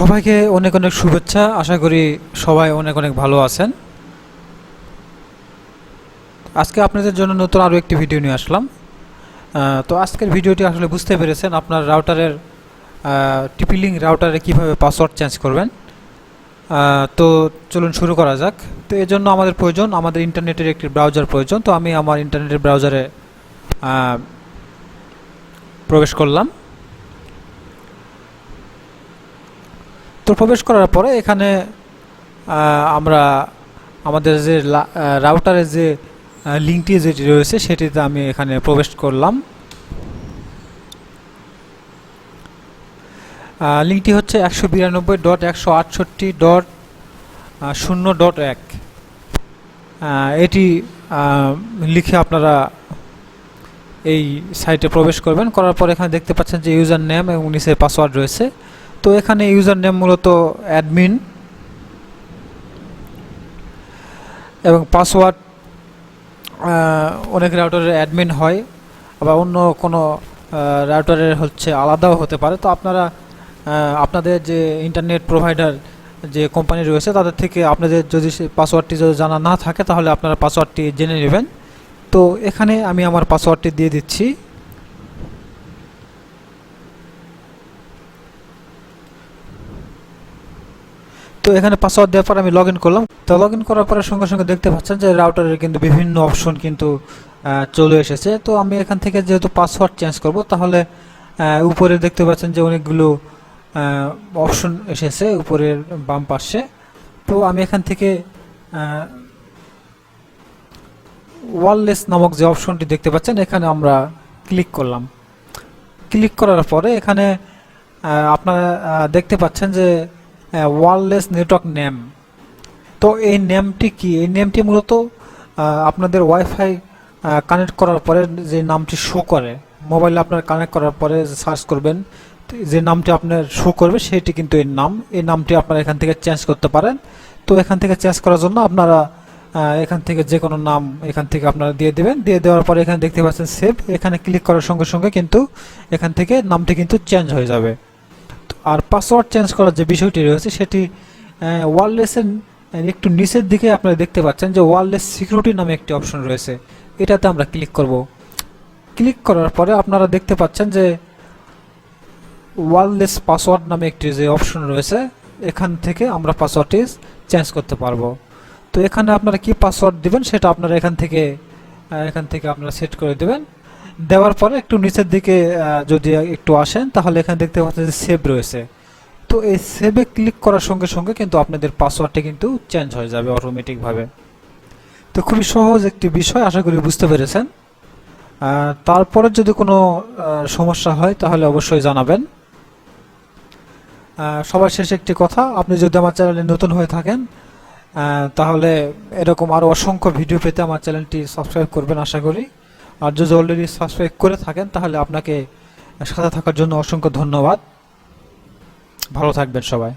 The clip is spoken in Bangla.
সবাইকে অনেক অনেক শুভেচ্ছা। আশা করি সবাই অনেক অনেক ভালো আছেন। আজকে আপনাদের জন্য নতুন আরও একটি ভিডিও নিয়ে আসলাম। তো আজকের ভিডিওটি আসলে বুঝতে পেরেছেন আপনার রাউটারের টিপি-লিঙ্ক রাউটারে কীভাবে পাসওয়ার্ড চেঞ্জ করবেন। তো চলুন শুরু করা যাক। তো এর জন্য আমাদের প্রয়োজন আমাদের ইন্টারনেটের একটি ব্রাউজার প্রয়োজন। তো আমি আমার ইন্টারনেটের ব্রাউজারে প্রবেশ করলাম। তো প্রবেশ করার পরে এখানে আমরা আমাদের যে রাউটারের যে লিঙ্কটি যেটি রয়েছে সেটিতে আমি এখানে প্রবেশ করলাম। লিঙ্কটি হচ্ছে 192.168.0.1। এটি লিখে আপনারা এই সাইটে প্রবেশ করবেন। করার পর এখানে দেখতে পাচ্ছেন যে ইউজার নেম এবং নিচে পাসওয়ার্ড রয়েছে। তো এখানে ইউজার নেম মূলত অ্যাডমিন এবং পাসওয়ার্ড অনেক রাউটারের অ্যাডমিন হয়, আবার অন্য কোনো রাউটারের হচ্ছে আলাদাও হতে পারে। তো আপনারা আপনাদের যে ইন্টারনেট প্রোভাইডার যে কোম্পানি রয়েছে তাদের থেকে আপনাদের যদি পাসওয়ার্ডটি যদি জানা না থাকে তাহলে আপনারা পাসওয়ার্ডটি জেনে নেবেন। তো এখানে আমি আমার পাসওয়ার্ডটি দিয়ে দিচ্ছি। তো এখানে পাসওয়ার্ড দেওয়ার পর আমি লগ ইন করলাম। তো লগ ইন করার পরে সঙ্গে সঙ্গে দেখতে পাচ্ছেন যে রাউটারের কিন্তু বিভিন্ন অপশন কিন্তু চলে এসেছে। তো আমি এখান থেকে যেহেতু পাসওয়ার্ড চেঞ্জ করব তাহলে উপরে দেখতে পাচ্ছেন যে অনেকগুলো অপশন এসেছে উপরের বাম পাশে। তো আমি এখান থেকে ওয়্যারলেস নামক যে অপশনটি দেখতে পাচ্ছেন এখানে আমরা ক্লিক করলাম। ক্লিক করার পরে এখানে আপনারা দেখতে পাচ্ছেন যে ওয়্যারলেস নেটওয়ার্ক নেম। তো এই নেমটি কি? এই নেমটি মূলত আপনাদের ওয়াইফাই কানেক্ট করার পরে যে নামটি শো করে, মোবাইলে আপনার কানেক্ট করার পরে সার্চ করবেন যে নামটি আপনার শো করবে সেটি কিন্তু এই নামটি আপনারা এখান থেকে চেঞ্জ করতে পারেন। তো এখান থেকে চেঞ্জ করার জন্য আপনারা এখান থেকে যে কোনো নাম এখান থেকে আপনারা দিয়ে দেবেন। দিয়ে দেওয়ার পরে এখানে দেখতে পাচ্ছেন সেভ। এখানে ক্লিক করার সঙ্গে সঙ্গে কিন্তু এখান থেকে নামটি কিন্তু চেঞ্জ হয়ে যাবে। আর পাসওয়ার্ড চেঞ্জ করার যে বিষয়টি রয়েছে সেটি ওয়্যারলেসের একটু নিচের দিকে আপনারা দেখতে পাচ্ছেন যে ওয়্যারলেস সিকিউরিটি নামে একটি অপশন রয়েছে। এটাতে আমরা ক্লিক করব। ক্লিক করার পরে আপনারা দেখতে পাচ্ছেন যে ওয়্যারলেস পাসওয়ার্ড নামে একটি যে অপশন রয়েছে এখান থেকে আমরা পাসওয়ার্ডটি চেঞ্জ করতে পারবো। তো এখানে আপনারা কি পাসওয়ার্ড দিবেন সেটা আপনারা এখান থেকে আপনারা সেট করে দেবেন। দেওয়ার পরে একটু নিচের দিকে যদি একটু আসেন তাহলে এখানে দেখতে পাচ্ছেন যে সেভ রয়েছে। তো এই সেভে ক্লিক করার সঙ্গে সঙ্গে কিন্তু আপনাদের পাসওয়ার্ডটি কিন্তু চেঞ্জ হয়ে যাবে অটোমেটিকভাবে। তো খুবই সহজ একটি বিষয়, আশা করি বুঝতে পেরেছেন। তারপরে যদি কোনো সমস্যা হয় তাহলে অবশ্যই জানাবেন। সবার শেষে একটি কথা, আপনি যদি আমার চ্যানেলে নতুন হয়ে থাকেন তাহলে এরকম আরও অসংখ্য ভিডিও পেতে আমার চ্যানেলটি সাবস্ক্রাইব করবেন আশা করি। আর যদি অলরেডি সাবস্ক্রাইব করে থাকেন তাহলে আপনাকে সাথে থাকার জন্য অসংখ্য ধন্যবাদ। ভালো থাকবেন সবাই।